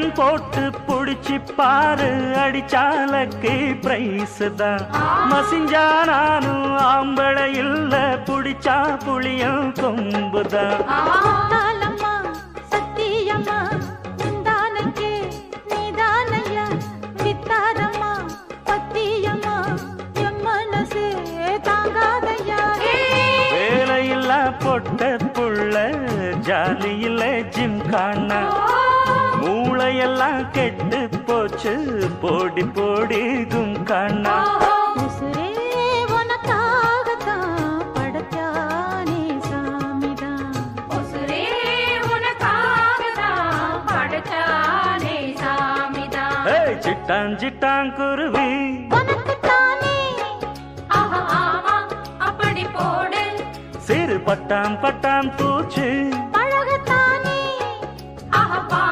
சிட்டம் போட்டு புடிச்சு பாரு அடிச்சாலக்கு பிரைஸ் தான். மசிஞ்சா நானும் ஆம்பளை இல்ல புடிச்சா புளியும் கொம்புதான். பொட்ட புள்ள ஜாலியில ஜிம் காண மூளையெல்லாம் கெட்டு போச்சு போடி போடி கும் காண. சிட்டான் சிட்டான் குருவி சிறு பட்டாம் பட்டாம் பூச்சு